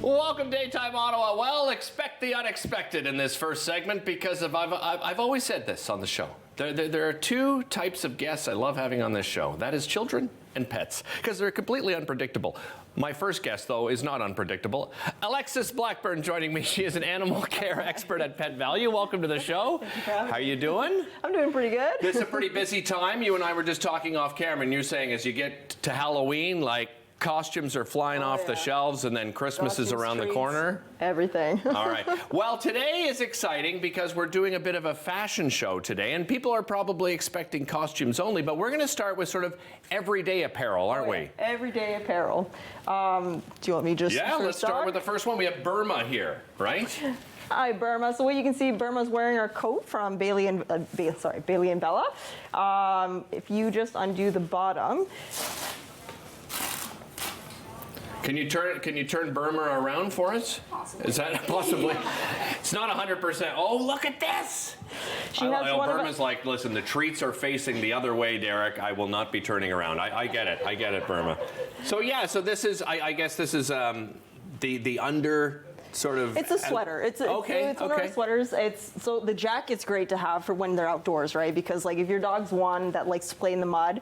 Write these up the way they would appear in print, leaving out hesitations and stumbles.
Welcome Daytime Ottawa. Well, expect the unexpected in this first segment because I've always said this on the show. There are two types of guests I love having on this show. That is children and pets, because they're completely unpredictable. My first guest, though, is not unpredictable. Alexis Blackburn joining me. She is an animal care expert at Pet Valu. Welcome to the show. Thank you for having me. How are you doing? I'm doing pretty good. This is a pretty busy time. You and I were just talking off camera, and you're saying as you get to Halloween, like, costumes are flying off the shelves, and then Christmas is around the corner. Everything. All right. Well, today is exciting because we're doing a bit of a fashion show today, and people are probably expecting costumes only, but we're going to start with sort of everyday apparel, aren't we? Everyday apparel. Do you want me just let's start with the first one. We have Burma here, right? Hi, Burma. So what you can see, Burma's wearing our coat from Bailey and Bella. If you just undo the bottom. Can you turn Burma around for us? Possibly. Is that possibly? It's not 100%. Oh, look at this! Burma's like, listen, the treats are facing the other way, Derek. I will not be turning around. I get it. I get it, Burma. So yeah, so this is, I guess this is the under sort of. It's a sweater. It's one of our sweaters. So the jacket's great to have for when they're outdoors, right? Because like if your dog's one that likes to play in the mud,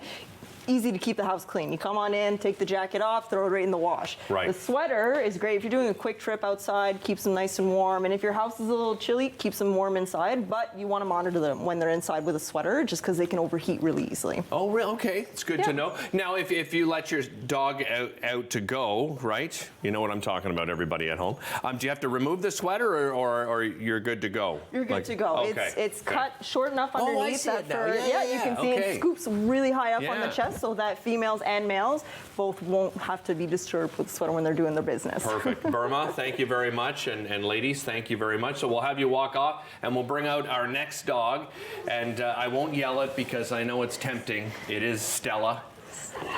easy to keep the house clean. You come on in, take the jacket off, throw it right in the wash. Right. The sweater is great if you're doing a quick trip outside, keeps them nice and warm. And if your house is a little chilly, keeps them warm inside. But you want to monitor them when they're inside with a sweater, just because they can overheat really easily. Oh, really? Okay, it's good to know. Now, if you let your dog out to go, right? You know what I'm talking about, everybody at home. Do you have to remove the sweater, or you're good to go? You're good to go. Okay. It's cut short enough underneath that for you can see it scoops really high up on the chest, so that females and males both won't have to be disturbed with the sweater when they're doing their business. Perfect. Burma, thank you very much. And ladies, thank you very much. So we'll have you walk off, and we'll bring out our next dog. And I won't yell it because I know it's tempting. It is Stella.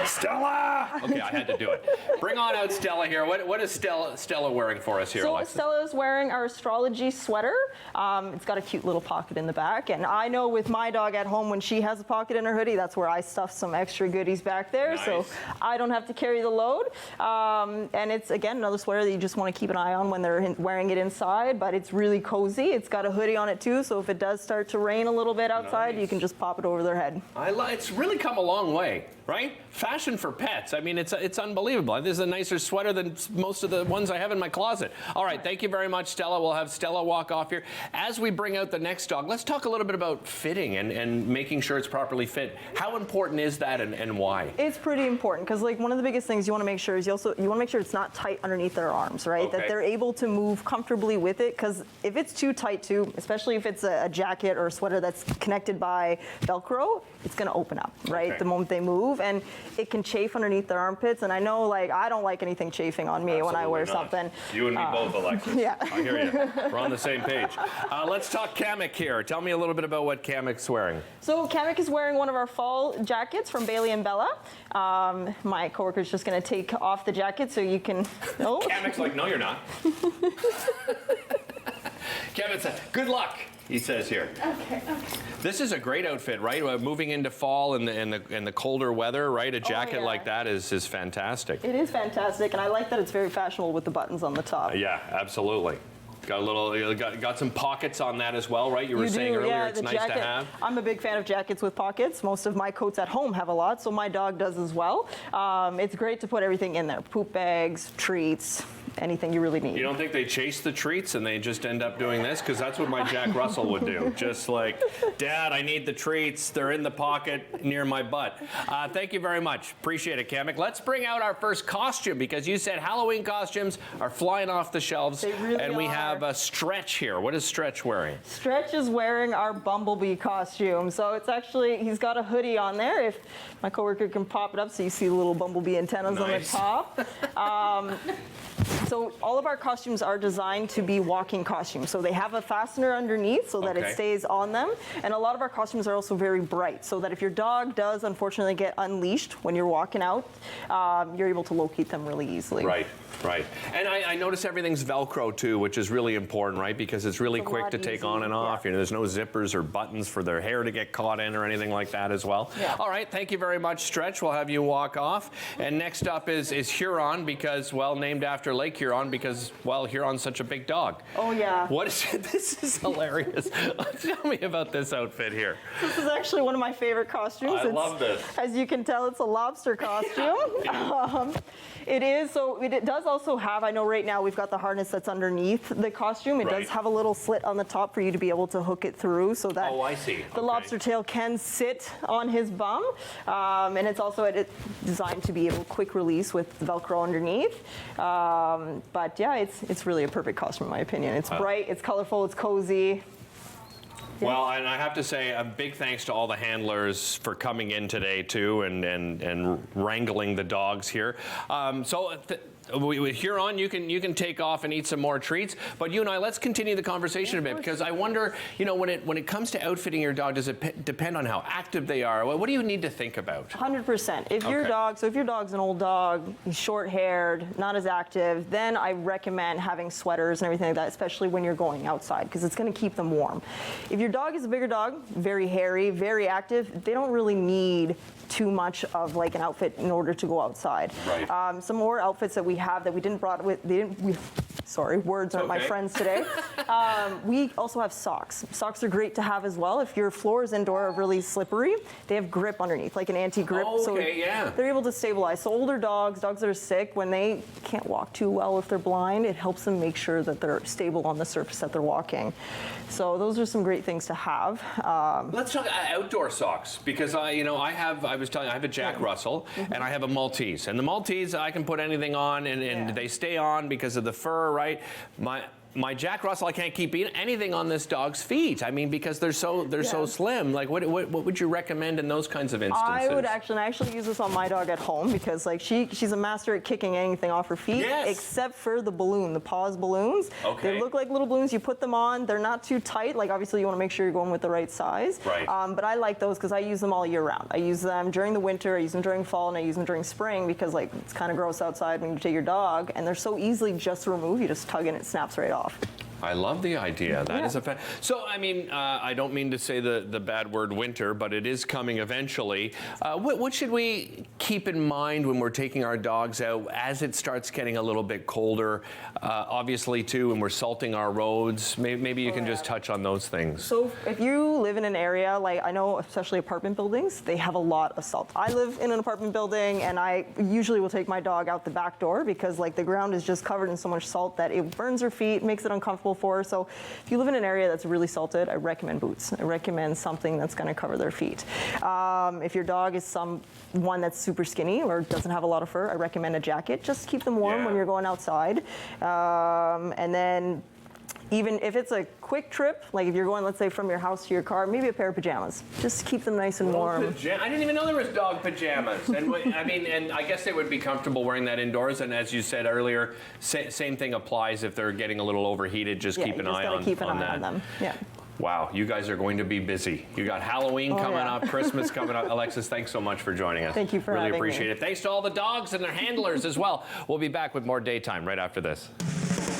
Stella! Okay, I had to do it. Bring on out Stella here. What is Stella wearing for us here, Alexis? So Stella is wearing our astrology sweater. It's got a cute little pocket in the back. And I know with my dog at home, when she has a pocket in her hoodie, that's where I stuff some extra goodies back there. Nice. So I don't have to carry the load. And it's, again, another sweater that you just want to keep an eye on when they're wearing it inside. But it's really cozy. It's got a hoodie on it, too. So if it does start to rain a little bit outside, you can just pop it over their head. It's really come a long way, right? Fashion for pets. I mean, it's unbelievable. This is a nicer sweater than most of the ones I have in my closet. All right, thank you very much, Stella. We'll have Stella walk off here. As we bring out the next dog, let's talk a little bit about fitting and making sure it's properly fit. How important is that, and why? It's pretty important because, like, one of the biggest things you want to make sure is you want to make sure it's not tight underneath their arms, right? Okay. That they're able to move comfortably with it, because if it's too tight too, especially if it's a jacket or a sweater that's connected by Velcro, it's going to open up, right? The moment they move, and it can chafe underneath their armpits. And I know, like, I don't like anything chafing on me when I wear something. You and me both, Alexis. Yeah. I hear you. We're on the same page. Let's talk Kamek here. Tell me a little bit about what Kamek's wearing. So Kamek is wearing one of our fall jackets from Bailey and Bella. My coworker's just going to take off the jacket so you can. Oh. Kamek's like, no, you're not. Kevin said, good luck, he says here. Okay. This is a great outfit, right? Moving into fall and the colder weather, right? A jacket like that is fantastic. It is fantastic, and I like that it's very fashionable with the buttons on the top. Yeah, absolutely. Got some pockets on that as well, right? You were saying earlier it's nice to have. I'm a big fan of jackets with pockets. Most of my coats at home have a lot, so my dog does as well. It's great to put everything in there. Poop bags, treats, anything you really need. You don't think they chase the treats and they just end up doing this? Because that's what my Jack Russell would do. Just like, Dad, I need the treats. They're in the pocket near my butt. Thank you very much. Appreciate it, Kamek. Let's bring out our first costume, because you said Halloween costumes are flying off the shelves. They really and we are. have a Stretch here. What is Stretch wearing? Stretch is wearing our Bumblebee costume. So it's actually, he's got a hoodie on there. If my coworker can pop it up so you see the little bumblebee antennas on the top. So all of our costumes are designed to be walking costumes. So they have a fastener underneath so that it stays on them. And a lot of our costumes are also very bright, so that if your dog does unfortunately get unleashed when you're walking out, you're able to locate them really easily. Right. Right. And I notice everything's Velcro too, which is really important, right? Because it's really quick to take on and off. You know, there's no zippers or buttons for their hair to get caught in or anything like that as well. Yeah. All right, thank you very much, Stretch. We'll have you walk off. And next up is Huron, because, well, named after Lake Huron because, well, Huron's such a big dog. Oh, yeah. What is it? This is hilarious. Tell me about this outfit here. This is actually one of my favorite costumes. I love this. As you can tell, it's a lobster costume. It is, so it does also have, I know right now we've got the harness that's underneath the costume. It does have a little slit on the top for you to be able to hook it through so that I see. The lobster tail can sit on his bum. And it's also designed to be able quick release with Velcro underneath. But yeah, it's really a perfect costume in my opinion. It's bright, it's colorful, it's cozy. Well, and I have to say a big thanks to all the handlers for coming in today too and wrangling the dogs here. With Huron, you can take off and eat some more treats. But you and I, let's continue the conversation a bit, because I wonder, you know, when it comes to outfitting your dog, does it depend on how active they are? What do you need to think about? 100%. If your dog's an old dog, he's short-haired, not as active, then I recommend having sweaters and everything like that, especially when you're going outside, because it's going to keep them warm. If your dog is a bigger dog, very hairy, very active, they don't really need too much of like an outfit in order to go outside. Right. Some more outfits that we have that we didn't brought with, sorry, words aren't my friends today. We also have socks. Socks are great to have as well. If your floors indoor are really slippery, they have grip underneath, like an anti-grip. So they're able to stabilize. So older dogs that are sick, when they can't walk too well if they're blind, it helps them make sure that they're stable on the surface that they're walking. So those are some great things to have. Let's talk outdoor socks, because I have a Jack Russell and I have a Maltese, and the Maltese I can put anything on and they stay on because of the fur, right? My Jack Russell, I can't keep anything on this dog's feet. I mean, because they're so slim. Like, what would you recommend in those kinds of instances? I actually use this on my dog at home, because like she's a master at kicking anything off her feet, except for the balloon, the paws balloons. Okay. They look like little balloons. You put them on. They're not too tight. Like, obviously you want to make sure you're going with the right size. Right. But I like those because I use them all year round. I use them during the winter. I use them during fall, and I use them during spring, because like it's kind of gross outside when you take your dog, and they're so easily just to remove. You just tug and it snaps right off. I love the idea. That is So, I mean, I don't mean to say the bad word winter, but it is coming eventually. What should we keep in mind when we're taking our dogs out as it starts getting a little bit colder? Obviously, too, when we're salting our roads. Maybe you can just touch on those things. So if you live in an area, like I know especially apartment buildings, they have a lot of salt. I live in an apartment building, and I usually will take my dog out the back door, because like the ground is just covered in so much salt that it burns her feet, makes it uncomfortable for her. So if you live in an area that's really salted, I recommend boots. I recommend something that's going to cover their feet. If your dog is one that's super skinny or doesn't have a lot of fur, I recommend a jacket. Just keep them warm when you're going outside. And then even if it's a quick trip, like if you're going, let's say, from your house to your car, maybe a pair of pajamas. Just keep them nice and warm. I didn't even know there was dog pajamas. And and I guess they would be comfortable wearing that indoors. And as you said earlier, same thing applies if they're getting a little overheated. Just keep an eye on them. Yeah. Wow, you guys are going to be busy. You got Halloween coming up, Christmas coming up. Alexis, thanks so much for joining us. Thank you for having me. Really appreciate it. Thanks to all the dogs and their handlers as well. We'll be back with more Daytime right after this.